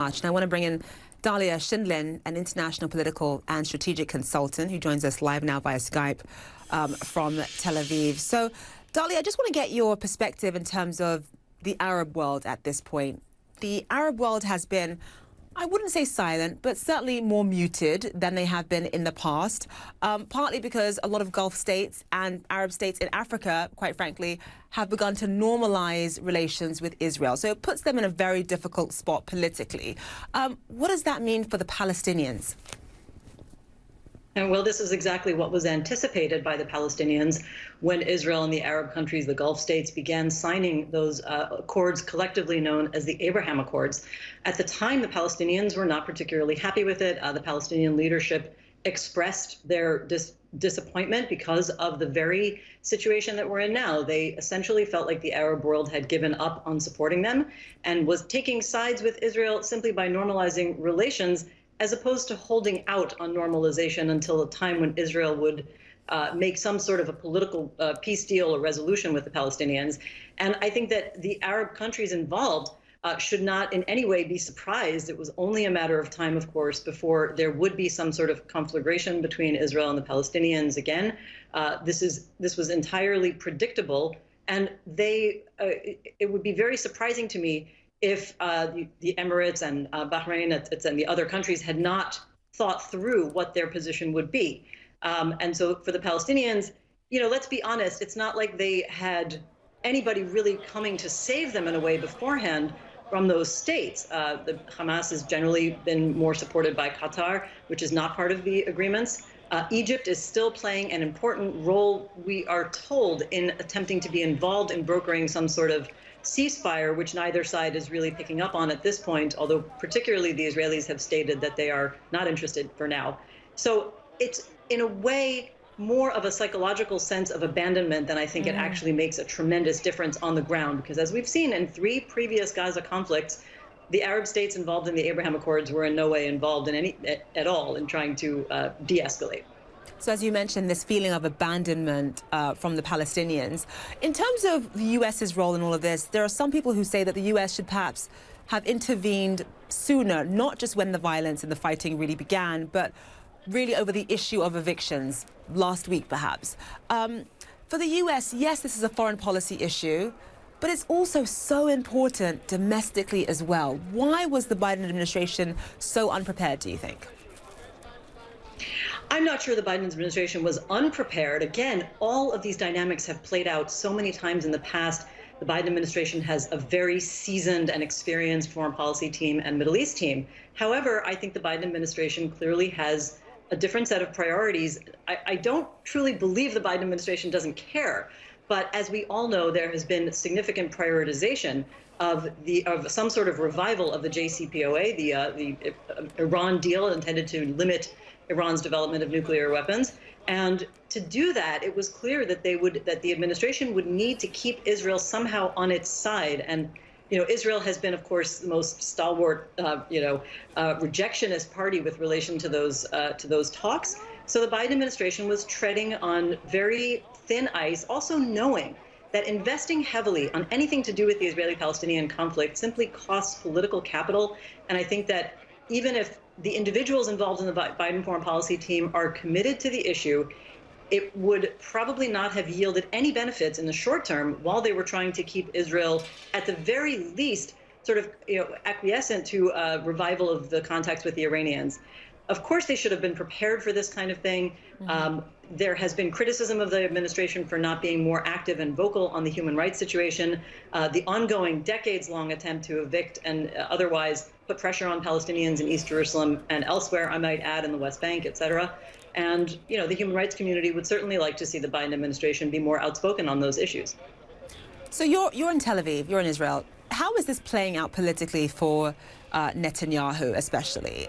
And I want to bring in Dahlia CNN, an international political and strategic consultant who joins us live now via Skype from Tel Aviv. So, Dahlia, I just want to get your perspective in terms of the Arab world at this point. The Arab world has been, I wouldn't say silent, but certainly more muted than they have been in the past, partly because a lot of Gulf states and Arab states in Africa, quite frankly, have begun to normalize relations with Israel. So it puts them in a very difficult spot politically. What does that mean for the Palestinians? And well, this is exactly what was anticipated by the Palestinians when Israel and the Arab countries, the Gulf states, began signing those accords collectively known as the Abraham Accords. At the time, the Palestinians were not particularly happy with it. The Palestinian leadership expressed their disappointment because of the very situation that we're in now. They essentially felt like the Arab world had given up on supporting them and was taking sides with Israel simply by normalizing relations, as opposed to holding out on normalization until a time when Israel would make some sort of a political peace deal or resolution with the Palestinians. And I think that the Arab countries involved should not in any way be surprised. It was only a matter of time, of course, before there would be some sort of conflagration between Israel and the Palestinians again. This was entirely predictable, and it would be very surprising to me if the Emirates and Bahrain and the other countries had not thought through what their position would be. And so for the Palestinians, let's be honest, it's not like they had anybody really coming to save them in a way beforehand from those states. The Hamas has generally been more supported by Qatar, which is not part of the agreements. Egypt is still playing an important role, we are told, in attempting to be involved in brokering some sort of ceasefire, which neither side is really picking up on at this point, although particularly the Israelis have stated that they are not interested for now. So it's, in a way, more of a psychological sense of abandonment than I think it actually makes a tremendous difference on the ground, because as we've seen in 3 previous Gaza conflicts, the Arab states involved in the Abraham Accords were in no way involved in at all in trying to de-escalate. So as you mentioned, this feeling of abandonment from the Palestinians. In terms of the U.S.'s role in all of this, there are some people who say that the U.S. should perhaps have intervened sooner, not just when the violence and the fighting really began, but really over the issue of evictions last week, perhaps. For the U.S., yes, this is a foreign policy issue, but it's also so important domestically as well. Why was the Biden administration so unprepared, do you think? I'm not sure the Biden administration was unprepared. Again, all of these dynamics have played out so many times in the past. The Biden administration has a very seasoned and experienced foreign policy team and Middle East team. However, I think the Biden administration clearly has a different set of priorities. I don't truly believe the Biden administration doesn't care. But as we all know, there has been significant prioritization of some sort of revival of the JCPOA, the Iran deal intended to limit Iran's development of nuclear weapons. And to do that, it was clear that the administration would need to keep Israel somehow on its side. And Israel has been, of course, the most stalwart, rejectionist party with relation to those talks. So the Biden administration was treading on very thin ice, also knowing that investing heavily on anything to do with the Israeli-Palestinian conflict simply costs political capital. And I think that even if the individuals involved in the Biden foreign policy team are committed to the issue, it would probably not have yielded any benefits in the short term while they were trying to keep Israel, at the very least, sort of acquiescent to a revival of the contacts with the Iranians. Of course, they should have been prepared for this kind of thing. There has been criticism of the administration for not being more active and vocal on the human rights situation. The ongoing decades-long attempt to evict and otherwise put pressure on Palestinians in East Jerusalem and elsewhere, I might add, in the West Bank, et cetera. And, the human rights community would certainly like to see the Biden administration be more outspoken on those issues. So you're in Tel Aviv, you're in Israel. How is this playing out politically for Netanyahu, especially?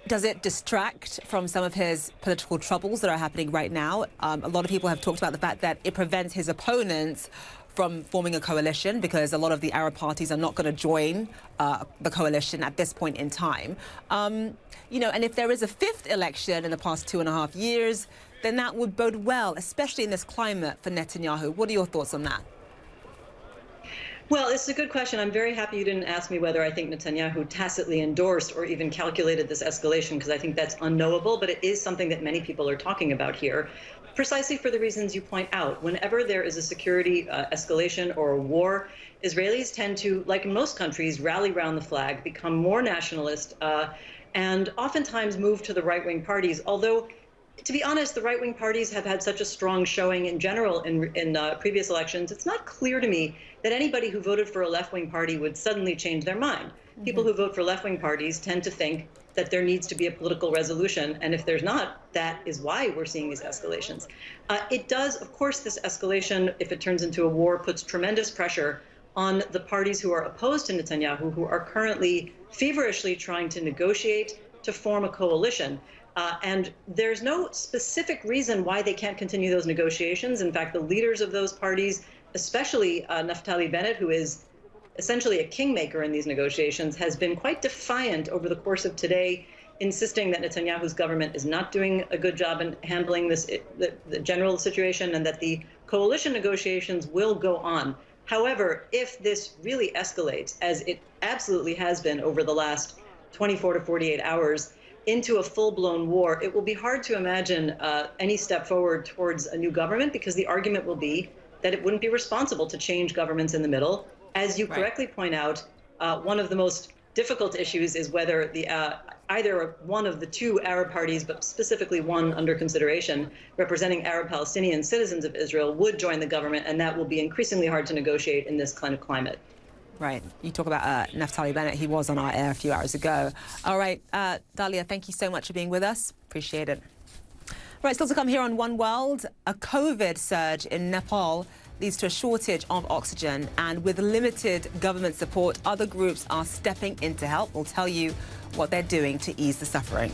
Does it distract from some of his political troubles that are happening right now? A lot of people have talked about the fact that it prevents his opponents from forming a coalition because a lot of the Arab parties are not going to join the coalition at this point in time. And if there is a 5th election in the past 2.5 years, then that would bode well, especially in this climate for Netanyahu. What are your thoughts on that? Well, it's a good question. I'm very happy you didn't ask me whether I think Netanyahu tacitly endorsed or even calculated this escalation, because I think that's unknowable, but it is something that many people are talking about here, precisely for the reasons you point out. Whenever there is a security escalation or a war, Israelis tend to, like in most countries, rally around the flag, become more nationalist, and oftentimes move to the right-wing parties, although to be honest, the right-wing parties have had such a strong showing in general in previous elections. It's not clear to me that anybody who voted for a left-wing party would suddenly change their mind. People who vote for left-wing parties tend to think that there needs to be a political resolution, and if there's not, that is why we're seeing these escalations. It does, of course, this escalation, if it turns into a war, puts tremendous pressure on the parties who are opposed to Netanyahu, who are currently feverishly trying to negotiate to form a coalition. And there's no specific reason why they can't continue those negotiations. In fact, the leaders of those parties, especially Naftali Bennett, who is essentially a kingmaker in these negotiations, has been quite defiant over the course of today, insisting that Netanyahu's government is not doing a good job in handling the general situation, and that the coalition negotiations will go on. However, if this really escalates, as it absolutely has been over the last 24 to 48 hours, into a full-blown war, it will be hard to imagine any step forward towards a new government, because the argument will be that it wouldn't be responsible to change governments in the middle. As you correctly point out, one of the most difficult issues is whether either one of the two Arab parties, but specifically one under consideration, representing Arab Palestinian citizens of Israel, would join the government, and that will be increasingly hard to negotiate in this kind of climate. Right. You talk about Naftali Bennett. He was on our air a few hours ago. All right. Dahlia, thank you so much for being with us. Appreciate it. Right. Still to come here on One World, a COVID surge in Nepal leads to a shortage of oxygen. And with limited government support, other groups are stepping in to help. We'll tell you what they're doing to ease the suffering.